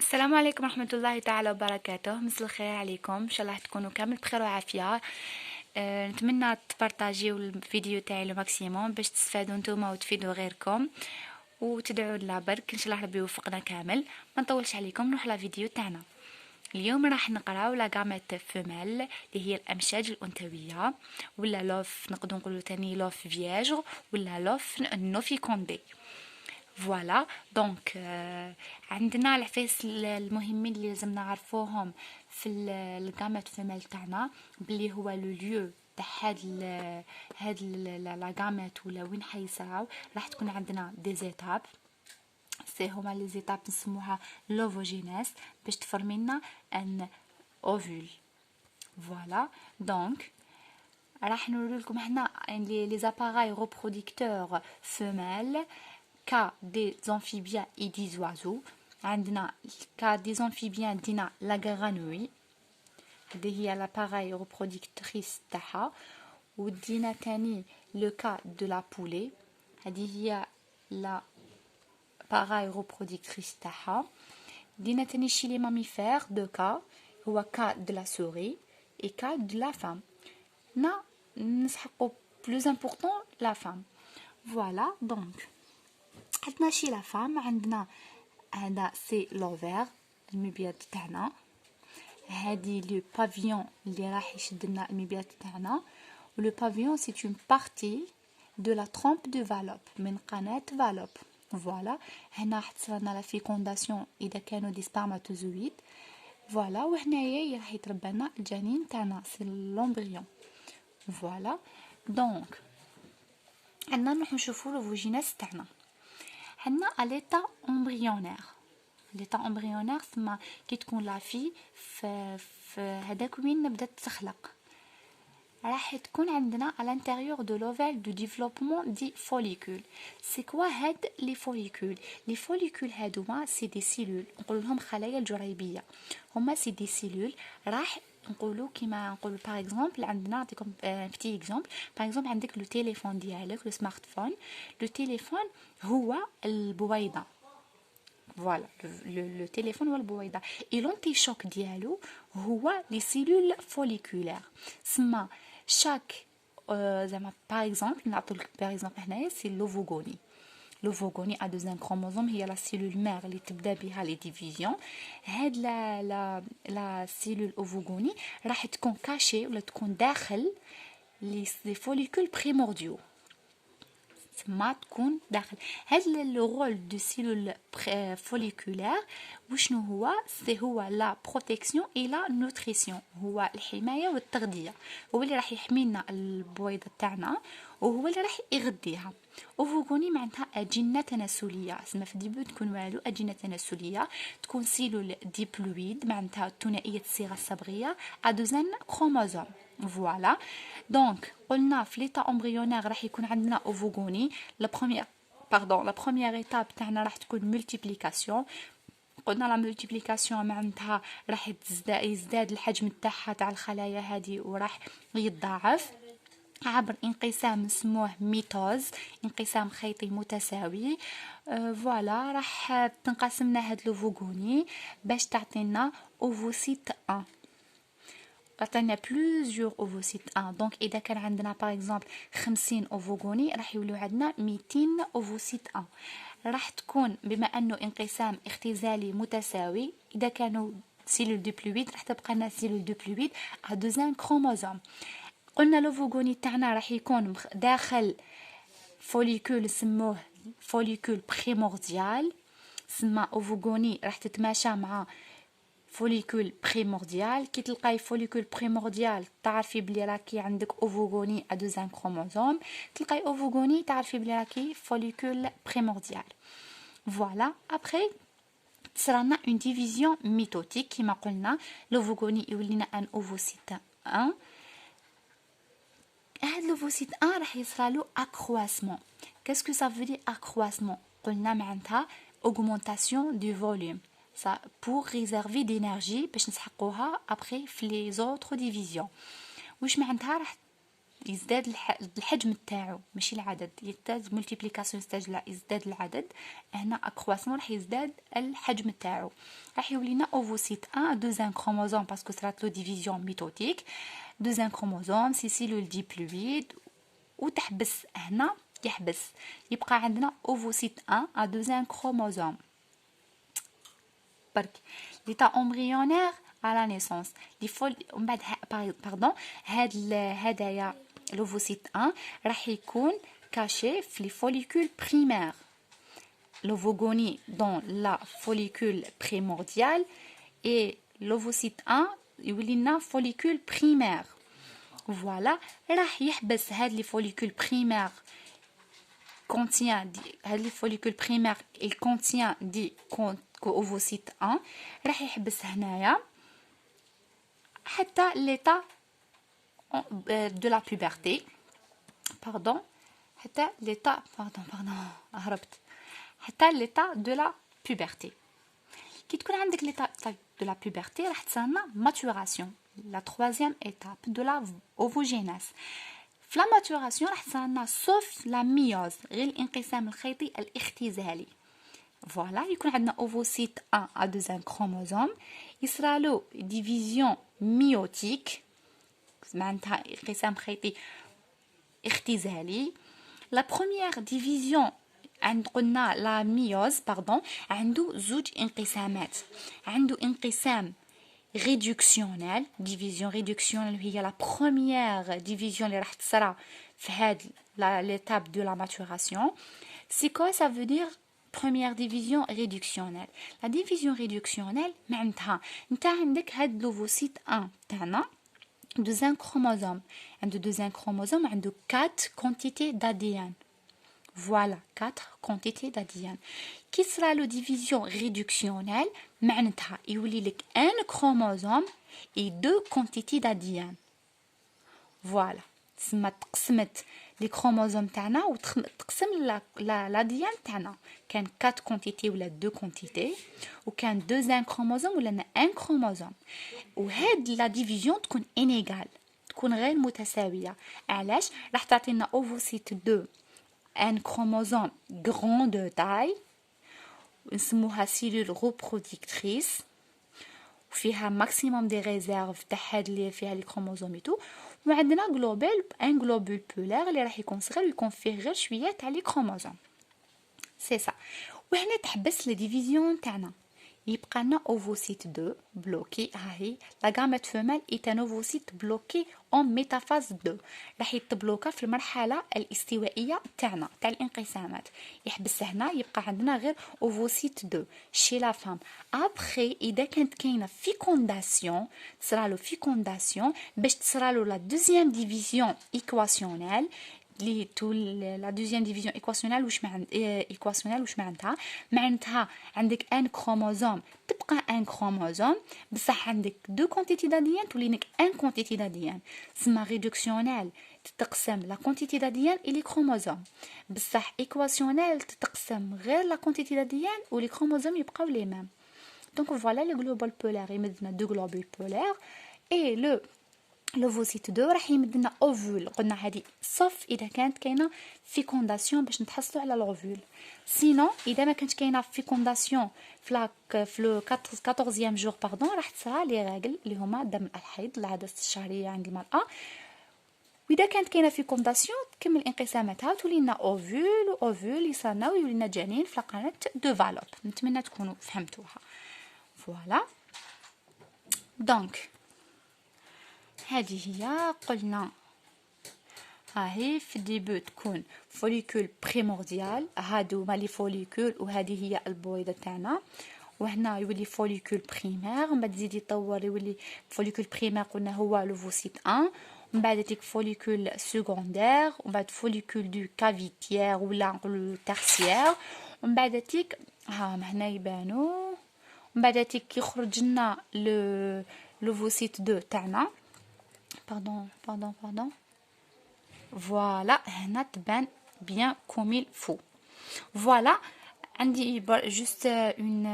السلام عليكم ورحمة الله تعالى وبركاته. مساء الخير عليكم، ان شاء الله تكونوا كامل بخير وعافية. نتمنى تبارطاجيو الفيديو تاعي لو ماكسيموم باش تستفادوا نتوما وتفيدوا غيركم وتدعوا لنا برك، ان شاء الله ربي يوفقنا كامل. ما نطولش عليكم، نروح لفيديو تاعنا. اليوم راح نقراو لا غاميت فيميل اللي هي الامشاج الانثويه، ولا لوف نقدروا نقولوا تاني لوف فياج، ولا لوف نو فيكوندي. فوالا دونك عندنا العفايس المهمين اللي لازم نعرفوهم في الغامات فيميل تاعنا، بلي هو لو ليو تاع هاد لا غامات ولا وين حيصراو. راح تكون عندنا دي زيتاب، سي هما لي زيتاب نسموها لوفوجينيس باش تفرمي لنا ان اوفول. فوالا دونك راح نوري لكم هنا لي زاباراي ريبرودكتور فيميل كا دي زامفيبيان اي دي زوازو. عندنا كا دي زامفيبيان دينا لا غرانوي، هذه هي لاباراي ريبرودكتريس تاعها. ودينا تاني لو كا دو لا بولي، هذه هي لا باراي ريبرودكتريس تاعها. دينا تاني شي لي ماميفير دو كا، هو كا دو لا سوري اي كا دو لا فام. نا نسحقو بلوز امبورطون لا فام. فوالا دونك عندنا شي لا فام، عندنا هذا سي لوفير المبيض تاعنا، هادي لو بافيون اللي راح يشد لنا المبيض تاعنا. ولو بافيون سي اون بارتي دو لا ترومب دو فالوب، من قناة فالوب. فوالا هنا راح تصير لنا لا فيكونداسيون اذا كانوا دي سبرماتوزويد. فوالا وهنايا راح يتربى لنا الجنين تاعنا سي لومبريون. فوالا دونك عندنا نروح نشوفوا لوفوجينيس تاعنا. عندنا اليتا امبريونير. ليتا امبريونير ثم كي تكون لا في هذاك وين بدات تخلق، راح تكون عندنا على الانتيريور دو لوفيل دو ديفلوبمون دي فوليكول. سي كوا هاد لي فوليكول؟ لي فوليكول هادوما سي دي سيلول، نقول لهم خلايا الجريبيه. هما سي دي سيلول راح نقولوا كيما نقولوا باغ اكزومبل. عندنا نعطيكم بتي اكزومبل. باغ اكزومبل عندك لو تيليفون ديالك، لو سمارت فون. لو تيليفون هو البويضه. فوالا لو تيليفون هو البويضه، اي لونتي شوك ديالو هو لي سيلول فوليكولير. سما شاك زعما باغ اكزومبل نعطيو لك باغ اكزومبل هنايا سي لوفوغوني. لوفوغوني ا دوزيام كروموزوم هي لا سيلول مير اللي تبدا بها لي ديفيزيون. هاد لا سيلول اوفوغوني راح تكون كاشي ولا تكون داخل لي فوليكول بريمورديو، ما تكون داخل. هذا لو رول دو سيلول فوليكولير وشنو هو؟ سي هو لا بروتيكسيون اي لا نوتريسيون، هو الحمايه والتغذيه. هو اللي راح يحمي لنا البويضه تاعنا وهو اللي راح يغذيها. اوفوغوني معناتها اجنه تناسليه، اسمها في الديبو تكون والو اجنه تناسليه، تكون سيلول ديبلويد معناتها ثنائيه الصيغه الصبغيه ادوزن كروموزوم. فوالا دونك قلنا في ليتا امبريونير راح يكون عندنا اوفوغوني. لا بروميير ايتاب تاعنا راح تكون مولتيبليكاسيون. قلنا لا مولتيبليكاسيون معناتها راح يزداد الحجم تاعها تاع الخلايا هذه وراح يتضاعف عبر انقسام نسموه ميتوز، انقسام خيطي متساوي. فوالا راح تنقسم لنا هاد لوفوغوني باش تعطينا اوفوسيت 1. عطينا بلوزيور اوفوسيت 1. دونك اذا كان عندنا باغ اكزومبل 50 اوفوغوني راح يوليو عندنا 200 اوفوسيت 1. راح تكون بما انه انقسام اختزالي متساوي، اذا كانوا سيلول ديبلويد راح تبقى لنا سيلول ديبلويد ا دوزان كروموزوم. قلنا لوفوغوني تاعنا راح يكون داخل فوليكول نسموه فوليكول بريمورديال. سما اوفوغوني راح تتماشى مع فوليكول بريمورديال. كي تلقاي فوليكول بريمورديال تعرفي بلي راكي عندك اوفوغوني ا دوزان كروموزوم، تلقاي اوفوغوني تعرفي بلي راكي فوليكول بريمورديال. فوالا ابري تصرالنا اون ديفيزيون ميتوتيك كيما قلنا. لوفوغوني يولينا ان اوفوسيت 1. هاد لوفوسيت 1 راح يصرالو اكرواسمون. كاسكو سا فو دي اكرواسمون؟ قلنا معناتها augmentation du volume. Ça pour réserver d'énergie باش نسحقوها après في les autres divisions. واش معناتها؟ راح يزداد الحجم تاعو ماشي العدد. يزداد مولتيبليكاسيون يزداد العدد، هنا اكرواسمون راح يزداد الحجم تاعو. راح يولي لنا اوفوسيت 1 دوزان كروموزوم باسكو صرات له ديفيزيون ميتوتيك، دوزان كروموزوم سي سيلول ديبلويد، وتحبس هنا يحبس، يبقى عندنا اوفوسيت 1 ا دوزان كروموزوم برك. ليتا امبريونير على نيسونس لي فول ومن بعد باردون هدايا لوفوسيت 1 راح يكون كاشي في لي فوليكول بريمير. l'ovogonie dans la follicule primordiale et l'ovocyte 1 يولي لنا follicule primaire. Voilà, راح يحبس هاد لي follicule primaire contient هاد لي follicule primaire il contient دي ovocyte 1 راح يحبس هنايا حتى l'état de la puberté. Pardon, حتى l'état هربت حتى l'état de la puberté. كي تكون عندك l'état de la puberté راح تسمى maturation, la troisième étape de la ovogénèse. في la maturation راح تسمى sauf la méiose غير الانقسام الخيطي الاختزالي. فوالا يكون عندنا اوفوسيت 1 ا دوزان كروموزوم، يصرالو ديفيزيون ميوتيك معناتها انقسام خيطي اختزالي. لا بروميير ديفيزيون قلنا لا ميوز عنده زوج انقسامات، عنده انقسام ريدكسيونيل، ديفيزيون ريدكسيونيل هي لا بروميير ديفيزيون اللي راح تصرى في هاد ليتاب دو لا ماتوراسيون. سي كوا سا فو دير première division réductionnelle. La division réductionnelle معناتها انت عندك هاد لوفوسيت 1 تاعنا دوزان كروموزوم، عنده دوزان كروموزوم، عنده 4 quantités d'ADN. Voilà 4 quantités d'ADN. كي صرا له ديفيزيون ريدكسيونيل معناتها يولي لك ان كروموزوم et 2 quantités d'ADN. Voilà. تسمى تقسمت لي كروموزوم تاعنا وتقسم لا دي ان تاعنا، كان 4 كونتيتي ولا 2 كونتيتي، وكان 2 كروموزوم ولا 1 كروموزوم. وهاد لا ديفيزيون تكون انيغال، تكون غير متساويه. علاش؟ راح تعطينا اوفوسيت 2 ان كروموزوم غران دو تاي نسموها سيلول ريبرودكتريس، وفيها ماكسيموم دي ريزيرف تاع هاد اللي فيها لي كروموزوميتو، وعندنا غلوبال ان غلوبول بولار اللي راح يكون صغير ويكون فيه غير شويه تاع لي كروموزوم. سي سا. وهنا تحبس لي ديفيزيون تاعنا، يبقى لنا اوفوسيت 2 بلوكي. هاهي لا غاميت فيمال ايت ان اوفوسيت بلوكي اون ميتافاز 2، راح يتبلوكا في المرحله الاستوائيه تاعنا تاع الانقسامات. يحبس هنا يبقى عندنا غير اوفوسيت 2 شي لا فام. ابخي اذا كانت كاينه فيكونداسيون تصرالو فيكونداسيون باش تصرالو لا دوزيام ديفيزيون ايكواسيونيل. لي تو لا دوزيام ديفيزيون ايكواسيونيل واش معناتها عندك ان كروموزوم تبقى ان كروموزوم، بصح عندك دو كونتيتي داديان تولي لك ان كونتيتي داديان. تسمى ريدكسيونيل تتقسم لا كونتيتي داديان اي لي كروموزوم، بصح ايكواسيونيل تتقسم غير لا كونتيتي داديان ولي كروموزوم يبقاو لي ميم. دونك فوالا لي غلوبال بولار يمدنا دو غلوبول بولار اي لو لوفوسيت 2 راح يمدنا اوفول. قلنا هذه صف اذا كانت كاينه فيكونداسيون باش نتحصلوا على الاوفول، سينو اذا ما كانت كاينه فيكونداسيون في لو 14 جور راح تصرى لي راجل اللي هما دم الحيض العاده الشهريه عند المراه. واذا كانت كاينه فيكونداسيون تكمل انقساماتها وتولي لنا اوفول يصنع ويولي لنا جنين في قناه دو فالوب. نتمنى تكونوا فهمتوها. فوالا دونك هذه هي قلنا هاهي في الديبو تكون فوليكول بريمورديال، هادو هما لي فوليكول وهذه هي البويضه تاعنا، وهنا يولي فوليكول بريمير، ومن بعد يزيد يطور يولي فوليكول بريمير قلنا هو لوفوسيت 1، ومن بعد تيك فوليكول سكوندير، ومن بعد فوليكول دو كافيتيير ولا نقولوا تيرسيير، ومن بعد تيك هنا يبانوا، ومن بعد تيك يخرج لنا لوفوسيت 2 تاعنا. Pardon. Voilà, هنا تبان bien comme il faut. Voilà, عندي juste une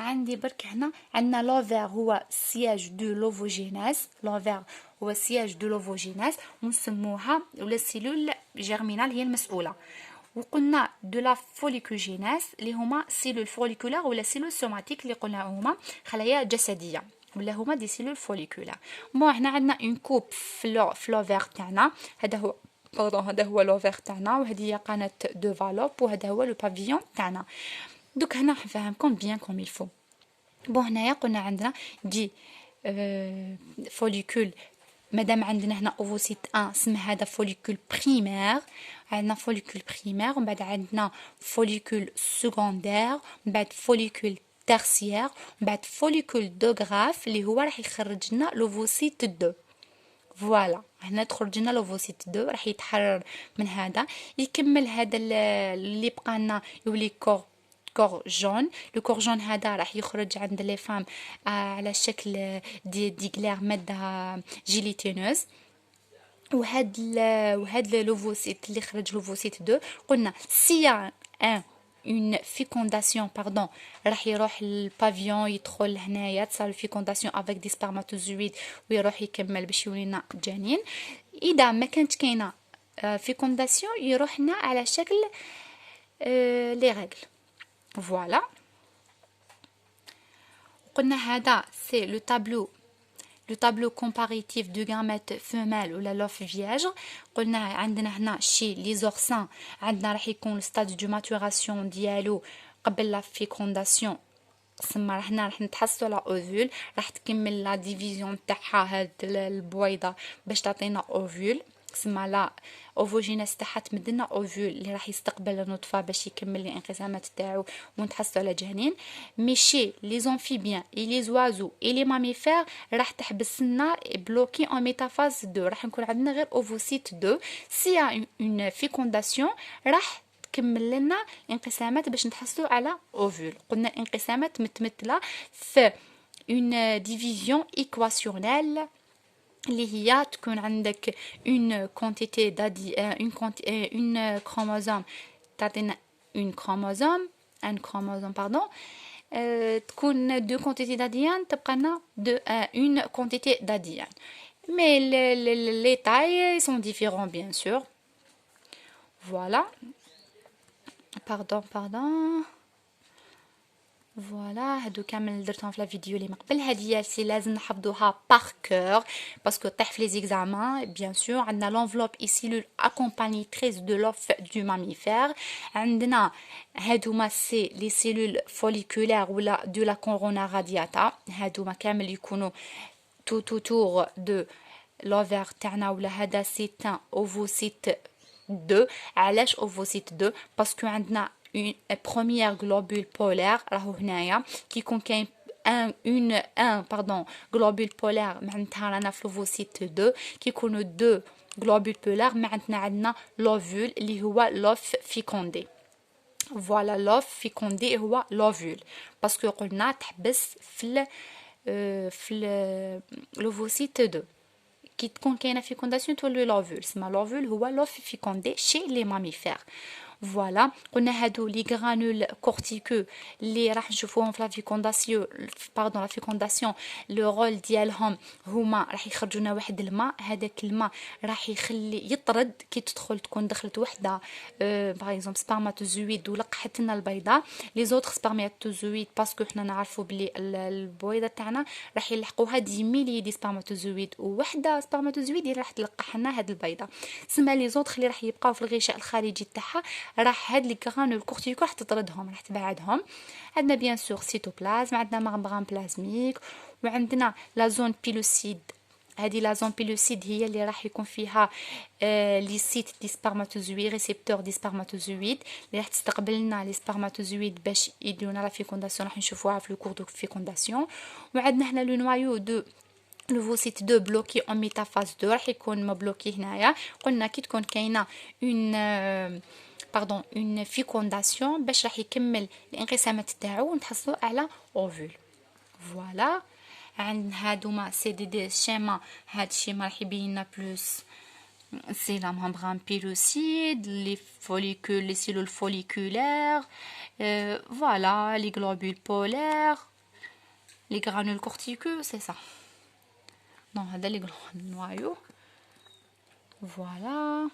عندي برك هنا عندنا لوفير هو سياج دو لوفوجيناز. لوفير هو سياج دو لوفوجيناز ونسموها ولا سيلول جيرمينال هي المسؤوله. وقلنا دو لا فوليكوجيناز اللي هما سيلول فوليكولار ولا سيلول سوماتيك اللي قلنا هما خلايا جسديه ولا هما دي سيلول فوليكولار. بون هنا عندنا اون كوب في لوفير تاعنا. هذا هو هذا هو لوفير تاعنا وهذه هي قناه دو فالوب وهذا هو لو بافيون تاعنا. دوك هنا نفهمكم بيان كوم يلفو. بون هنايا قلنا عندنا دي فوليكول. مادام عندنا هنا اوفوسيت 1 اسم هذا فوليكول بريمير. عندنا فوليكول بريمير ومن بعد عندنا فوليكول سكوندير ومن بعد فوليكول تيرسيير ومن بعد فوليكول دو غراف اللي هو راح يخرج لنا لوفوسيت 2. فوالا هنا تخرج لنا لوفوسيت 2 راح يتحرر من هذا يكمل هذا اللي بقى لنا يولي كور جون. لو كور جون هذا راح يخرج عند لي فام على شكل دي غلير ماده جيليتينوز. وهاد لوفوسيت اللي خرج لوفوسيت 2 قلنا سي ان اون فيكونداسيون باردون راح يروح للبافيون يدخل هنايا تصير فيكونداسيون افيك دي سبرماتوزويد ويروح يكمل باش يولينا جنين. اذا ما كانت كاينه فيكونداسيون يروح لنا على شكل لي ريغل. فوالا قلنا هذا سي لو تابلو كومباريتيف دو غاميت فيميل ولا لوف فياج. قلنا عندنا هنا شي لي زورسان عندنا راح يكون الستاد دو ماتوراسيون ديالو قبل لا فيكونداسيون. سما هنا راح نتحصلوا على اوفول راح تكمل لا ديفيزيون تاعها هاد البويضه باش تعطينا اوفول. سما لا اوفوجيناس تاعها تمدلنا اوفول اللي راح يستقبل النطفه باش يكمل الانقسامات تاعو ونتحصلوا على جنين. ميشي لي زونفيبيان اي لي زوازو اي لي ماميفير راح تحبس لنا بلوكي اون ميتافاز 2. راح نكون عندنا غير اوفوسيت 2. سي اون فيكونداسيون راح تكمل لنا انقسامات باش نتحصلوا على اوفول. قلنا انقسامات متمثله في اون ديفيزيون ايكواسيونيل اللي هي تكون عندك اون كونتيتي دادي اون كروموزوم تعطينا اون كروموزوم ان كروموزوم باردون تكون دو كونتيتي داديان تبقى لنا دو اون كونتيتي داديان. مي لي تاي سون ديفيرون بيان سور. فوالا باردون فوالا هادو كامل درتهم في الفيديو اللي مقبل. هادي سي لازم نحفظوها بار كور باسكو طيح في لي زيكزامان بيان سور. عندنا لونفلوب اي سيلول اكومبانيتريس دو لوف دو ماميفير. عندنا هادوما سي لي سيلول فوليكولار ولا دو لا كورونا رادياتا. هادوما كامل يكونوا تور دو لوفير تاعنا ولا هذا سيتان اوفوسيت 2. علاش اوفوسيت 2 باسكو عندنا une première globule polaire راهو هنايا كي يكون كاين ان globule polaire معناتها رانا في لوفوسيت 2 كي يكونوا دو globule polaire معناتنا عندنا لوفول اللي هو لوف فيكوندي. فوالا لوف فيكوندي هو لوفول باسكو قلنا تحبس في لوفوسيت 2 كي تكون كاينه فيكونداسيون تولي لوفول. سما لوفول هو لوف فيكوندي شي لي ماميفير. فوالا قلنا هادو لي غرانول كورتيكو اللي راح نشوفوهم في لا فيكونداسيون لا فيكونداسيون لو رول ديالهم هما راح يخرجوا لنا واحد الماء. هذاك الماء راح يخلي يطرد كي تدخل تكون دخلت وحده باغ اكزومبل سبرماتوزويد ولقحت لنا البيضه لي زوتر سبرماتوزويد باسكو حنا نعرفوا بلي البويضه تاعنا راح يلحقوها 10 ملي دي سبرماتوزويد ووحده سبرماتوزويد اللي راح تلقح لنا هاد البيضه. تسمى لي زوتر اللي راح يبقاو في الغشاء الخارجي تاعها راح هاد لي غرانول كورتيكو راح تطردهم راح تبعدهم. عندنا بيان سور سيتوبلازم عندنا ممبران بلازميك وعندنا لا زون بيلوسيد. هذه لا زون بيلوسيد هي اللي راح يكون فيها لي سيت دي سبرماتوزويد ريسبتور دي سبرماتوزويد اللي راح تستقبل لنا لي سبرماتوزويد باش يديرونا لا فيكونداسيون راح نشوفوها في لو كور دو فيكونداسيون. وعندنا هنا لو نوايو دو لوفوسيت 2 بلوكي اون ميتافاز 2 راح يكون مبلوكي هنايا. قلنا كي تكون كاينه اون فيكونداسيون باش راح يكمل الانقسامات تاعو ونتحصلوا على اوفول. فوالا عند هادوما سي دي شيما. هاد الشيما راح يبين لنا بلوس سي لا ممبران بيلوسيد لي فوليكول لي سيلول فوليكولير فوالا لي غلوبول بولير les granules cortiqueux, c'est ça. Non, هذا les noyaux. Voilà.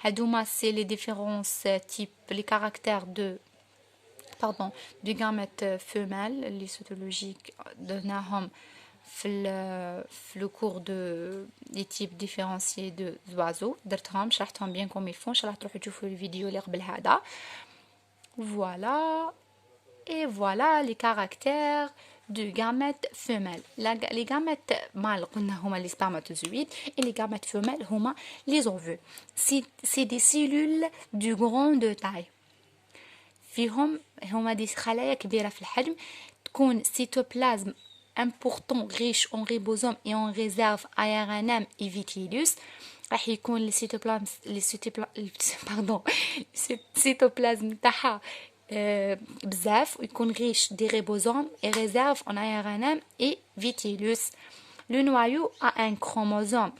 هادوما c'est les différences types, les caractères du gamète femelle, les cytologiques درناهم في le cours de les types différenciés de oiseaux. درتهم شرحتهم bien comme il faut. ان شاء الله تروحوا تشوفوا الفيديو اللي قبل هذا. Voilà. Et voilà les caractères du gamète femelle. Les gamètes mâles هما les spermatozoïdes et les gamètes femelles هما les ovules. C'est des cellules du grande taille. فيهم هما دي خلايا كبيرة في الحجم. تكون cytoplasme important riche en ribosomes et en réserve aérانام et vitellus. راح يكون السيتوبلازم تاعها بزاف ويكون riche des ribosomes et réserve en aérانام et vitellus. Le noyau a un chromosome.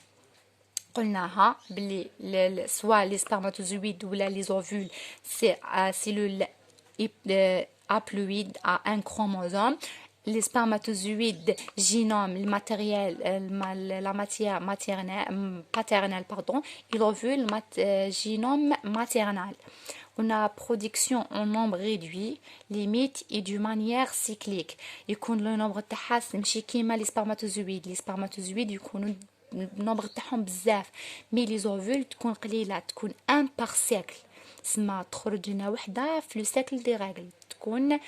قلناها بلي soit les spermatozoïdes ou les ovules c'est cellule haploïde à un chromosome. Les spermatozoïdes génome le matériel la matière paternelle et l'ovule génome maternel. On a production en nombre réduit, limite et d'une manière cyclique. يكون le nombre تاعها ماشي كيما les spermatozoïdes يكونوا النمبر تاعهم بزاف. مي les ovules تكون قليلة، تكون 1 par siècle. سما تخرج لنا وحده في لو سيكل دي ريغل، تكون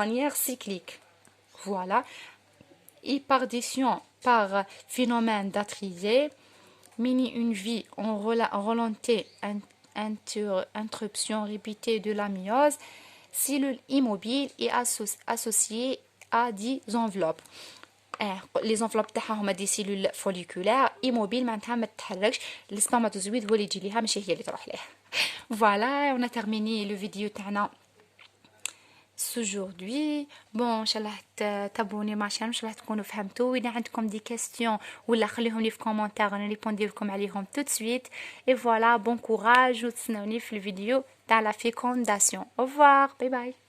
manière cyclique. Voilà. Et par décision, par phénomène d'atrisée, mini une vie en relanté, interruption répétée de la méiose, cellule immobile et associée à des enveloppes. Les enveloppes تاعها هما دي cellules folliculaires immobiles معناتها ما تتحركش. السبرماتوزويد هو اللي يجي ليها ماشي هي اللي تروح ليه. Voilà, on a terminé le vidéo تاعنا aujourd'hui. Bon ان شاء الله تابوني مع شان، ان شاء الله تكونوا فهمتوا. واذا عندكم دي كيستيون ولا خليهم لي في كومونتير انا ريبوندي لكم عليهم tout de suite. Et voilà, bon courage وتسناوني في الفيديو تاع la fécondation. Au revoir, bye bye.